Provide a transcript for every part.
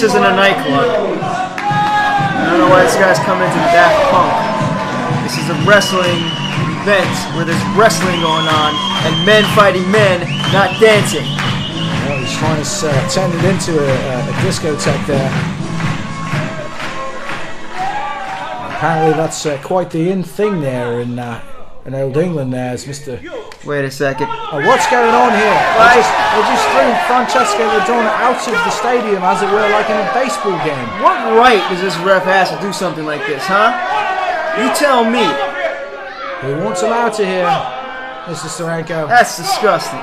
isn't a nightclub. I don't know why this guy's come into the Daft Punk. This is a wrestling event where there's wrestling going on and men fighting men, not dancing. Well, he's trying to turn it into a discotheque there. Apparently that's quite the in thing there in old England there, as Mr. Wait a second. Oh, what's going on here? They just threw Francesco Ladonna out of the stadium, as it were, like in a baseball game. What right does this ref have to do something like this, huh? You tell me. He wants him out of here, Mr. Steranko. That's disgusting.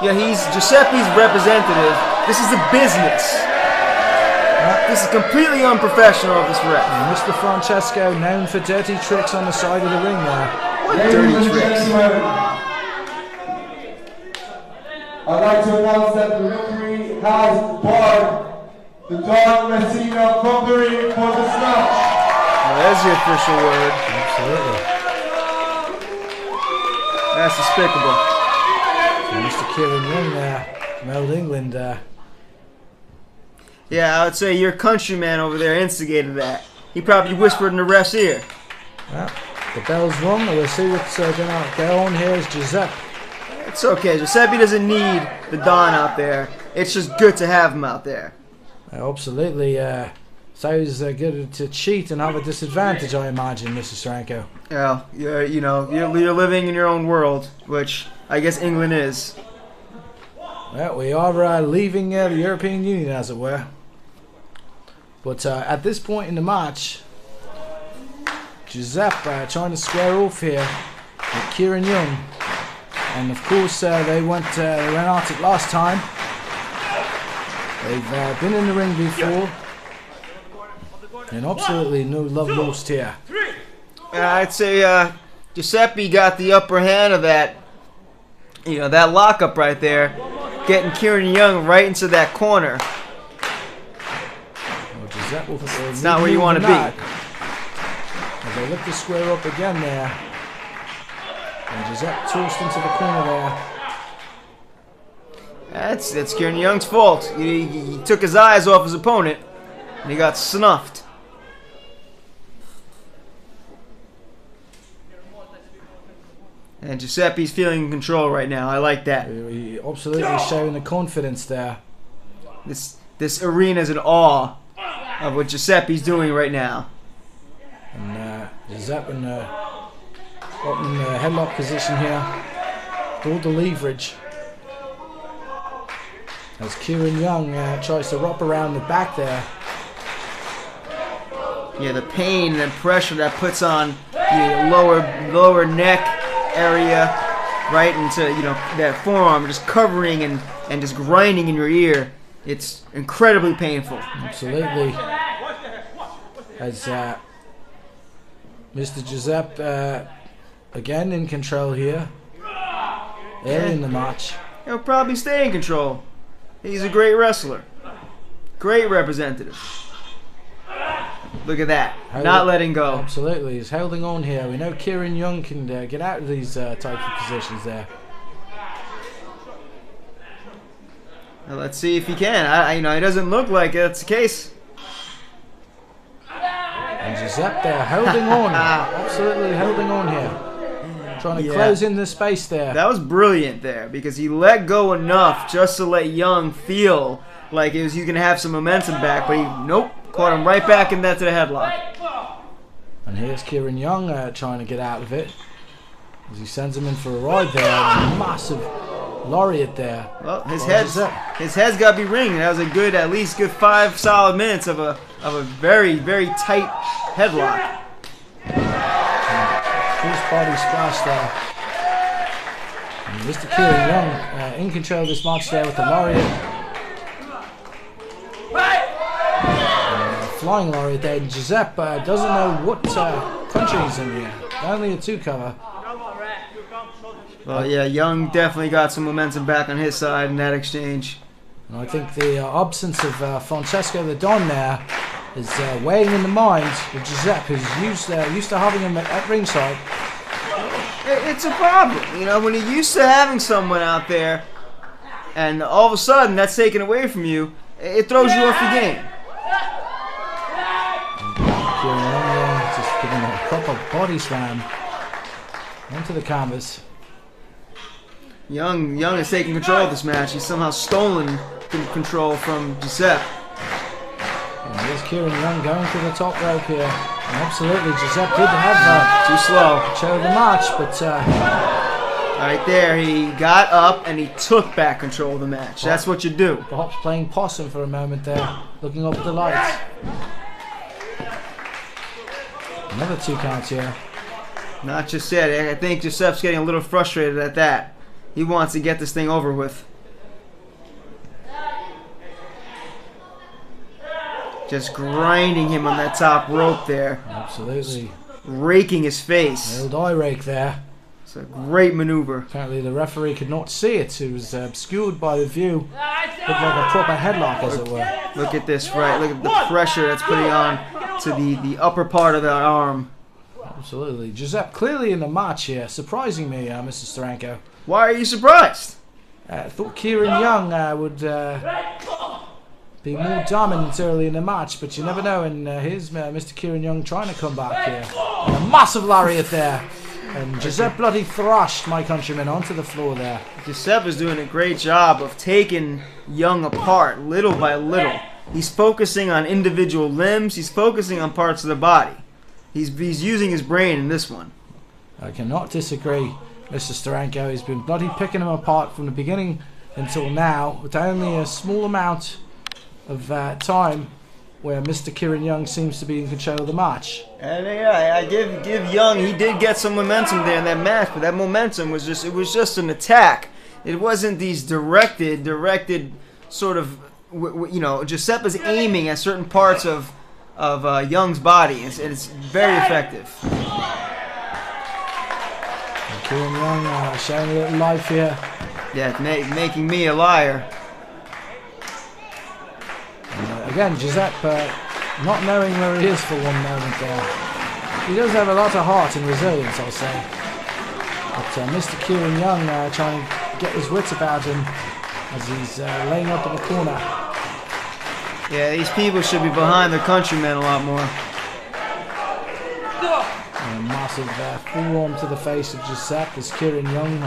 Yeah, he's Giuseppe's representative. This is a business. This is completely unprofessional of this ref. And Mr. Francesco, known for dirty tricks on the side of the ring there. What dirty tricks? I'd like to announce that the referee has barred the Don Messina from the ring for the snatch. Well, there's the official word. Absolutely. That's despicable. And Mr. Kieran Young there, from old England. Yeah, I would say your countryman over there instigated that. He probably whispered in the ref's ear. Well, the bell's rung. We'll see what's going to go on here. Is Giuseppe. It's okay. Giuseppe doesn't need the Don out there. It's just good to have him out there. Absolutely. So he's good to cheat and have a disadvantage, I imagine, Mr. Steranko. Well, you're living in your own world, which I guess England is. Well, we are leaving the European Union, as it were. But at this point in the match, Giuseppe trying to square off here with Kieran Young, and of course they went at it last time. They've been in the ring before, and absolutely no love lost here. I'd say Giuseppe got the upper hand of that, that lockup right there, getting Kieran Young right into that corner. It's not where you want to be. As they look to square up again there, and Giuseppe tossed into the corner there. That's Kieran Young's fault. He took his eyes off his opponent, and he got snuffed. And Giuseppe's feeling in control right now. I like that. He absolutely showing the confidence there. This arena's in awe of what Giuseppe's doing right now. And Giuseppe in the headlock position here. All the leverage. As Kieran Young tries to wrap around the back there. Yeah, the pain and pressure that puts on the lower neck area, right into that forearm, just covering and just grinding in your ear. It's incredibly painful. Absolutely. As Mr. Giuseppe again in control here. Early in the match. He'll probably stay in control. He's a great wrestler. Great representative. Look at that. Not letting go. Absolutely. He's holding on here. We know Kieran Young can get out of these types of positions there. Well, let's see if he can. It doesn't look like that's the case. And Giuseppe there holding on. Absolutely holding on here. Trying to close in the space there. That was brilliant there because he let go enough just to let Young feel like he was going to have some momentum back, but he caught him right back into the headlock. And here's Kieran Young trying to get out of it as he sends him in for a ride there. A massive lariat there. Well, his head's got to be ringing. That was at least good 5 solid minutes of a very, very tight headlock. Cross body splash there. And Mr. Kieran Young in control of this match there with the lariat. Flying lariat there. Giuseppe doesn't know what country he's in here. Only a 2 cover. Well, yeah, Young definitely got some momentum back on his side in that exchange. And I think the absence of Francesco the Don there is weighing in the mind of Giuseppe, who's used to having him at ringside. It's a problem, when you're used to having someone out there, and all of a sudden that's taken away from you. it throws you off your game. Kieran Young just giving a proper body slam onto the canvas. Young is taking control of this match. He's somehow stolen control from Giuseppe. And here's Kieran Young going to the top rope here. And absolutely, Giuseppe did have Too slow. control of the match, but right there, he got up and he took back control of the match. That's what you do. perhaps playing possum for a moment there, looking up at the lights. Another 2 counts here. Not just yet. I think Giuseppe's getting a little frustrated at that. He wants to get this thing over with. Just grinding him on that top rope there. Absolutely. Raking his face. The old eye rake there. It's a great maneuver. Apparently the referee could not see it. It was obscured by the view. Looked like a proper headlock, as it were. Look at this, right? Look at the pressure that's putting on to the upper part of that arm. Absolutely. Giuseppe clearly in the match here. Surprising me, Mr. Steranko. Why are you surprised? I thought Kieran Young would be more dominant early in the match, but you never know. And here's Mr. Kieran Young trying to come back here. And a massive lariat there. And Giuseppe bloody thrashed my countryman onto the floor there. Giuseppe is doing a great job of taking Young apart little by little. He's focusing on individual limbs. He's focusing on parts of the body. He's using his brain in this one. I cannot disagree, Mr. Steranko. He's been bloody picking him apart from the beginning until now, with only a small amount of time where Mr. Kieran Young seems to be in control of the match. And yeah, I give Young. He did get some momentum there in that match, but that momentum was just an attack. It wasn't these directed sort of, you know, Giuseppe's aiming at certain parts of Young's body. It's very effective. And Kieran Young showing a little life here. Yeah, making me a liar. And, again, Giuseppe not knowing where he is for one moment there. He does have a lot of heart and resilience, I'll say. But Mr. Kieran Young trying to get his wits about him as he's laying up in the corner. Yeah, these people should be behind their countrymen a lot more. And a massive forearm to the face of Giuseppe as Kieran Young.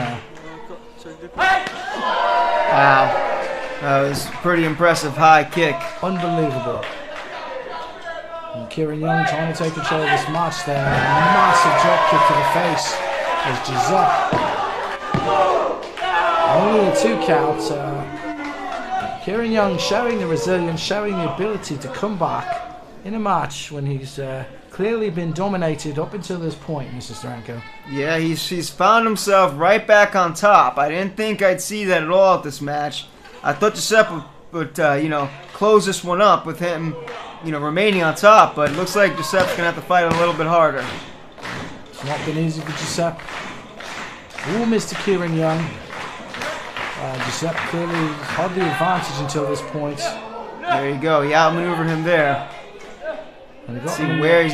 Wow. That was a pretty impressive high kick. Unbelievable. And Kieran Young trying to take control of this match there. Massive drop kick to the face as Giuseppe. Only a 2 count. Kieran Young showing the resilience, showing the ability to come back in a match when he's clearly been dominated up until this point, Mr. Steranko. Yeah, he's found himself right back on top. I didn't think I'd see that at all at this match. I thought Giuseppe would you know, close this one up with him, you know, remaining on top, but it looks like Giuseppe's going to have to fight a little bit harder. It's not been easy for Giuseppe. Ooh, Mr. Kieran Young. Giuseppe clearly had the advantage until this point. There you go. He outmaneuvered him there. Let's see where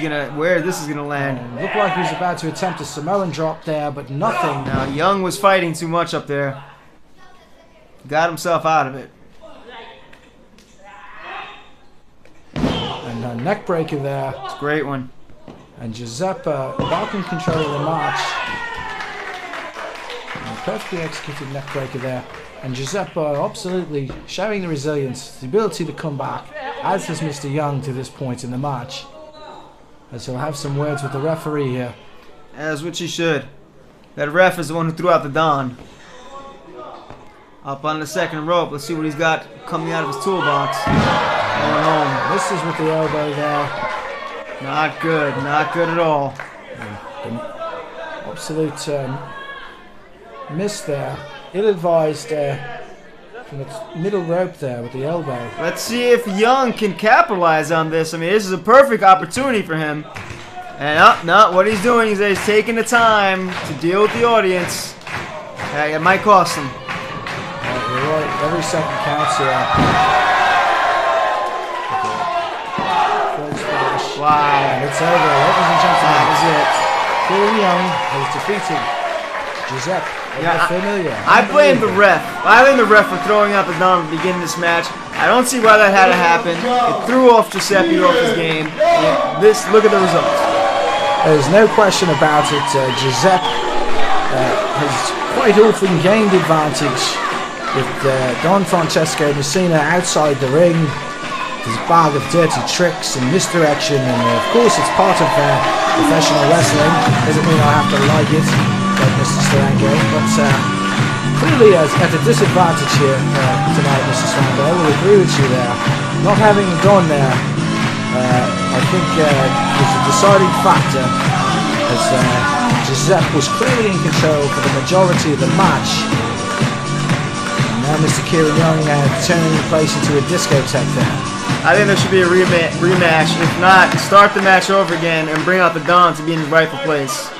this is gonna land. Looked like he was about to attempt a Samoan drop there, but nothing. Now Young was fighting too much up there. Got himself out of it. And a neck breaker there. It's a great one. And Giuseppe back in control of the match. And a perfectly executed neck breaker there. And Giuseppe absolutely showing the resilience, the ability to come back, as has Mr. Young to this point in the match. As he'll have some words with the referee here. As which he should. That ref is the one who threw out the Don. Up on the second rope. Let's see what he's got coming out of his toolbox. Going home. This is with the elbow there. Not good. Not good at all. Absolute miss there. Ill-advised from the middle rope there with the elbow. Let's see if Young can capitalize on this. I mean, this is a perfect opportunity for him. And no, what he's doing is he's taking the time to deal with the audience. It might cost him. You're right. Every second counts here. Full splash. Wow. And it's over. Ladies and gentlemen, That was it. Kieran Young has defeated Giuseppe Yeah, Famiglia. I blame the ref. I blame the ref for throwing out the Dom at the beginning of this match. I don't see why that had to happen. It threw off Giuseppe off his game. Look at the result. There's no question about it. Giuseppe has quite often gained advantage with Don Francesco Messina outside the ring. There's a bag of dirty tricks and misdirection, and of course it's part of professional wrestling. Doesn't mean I have to like it, like Mr. Steranko, but clearly at a disadvantage here tonight, Mr. Steranko. I will agree with you there. Not having gone there, I think was a deciding factor, as Giuseppe was clearly in control for the majority of the match. And now Mr. Kieran Young turning the place into a discotheque there. I think there should be a rematch. If not, start the match over again and bring out the Don to be in his rightful place.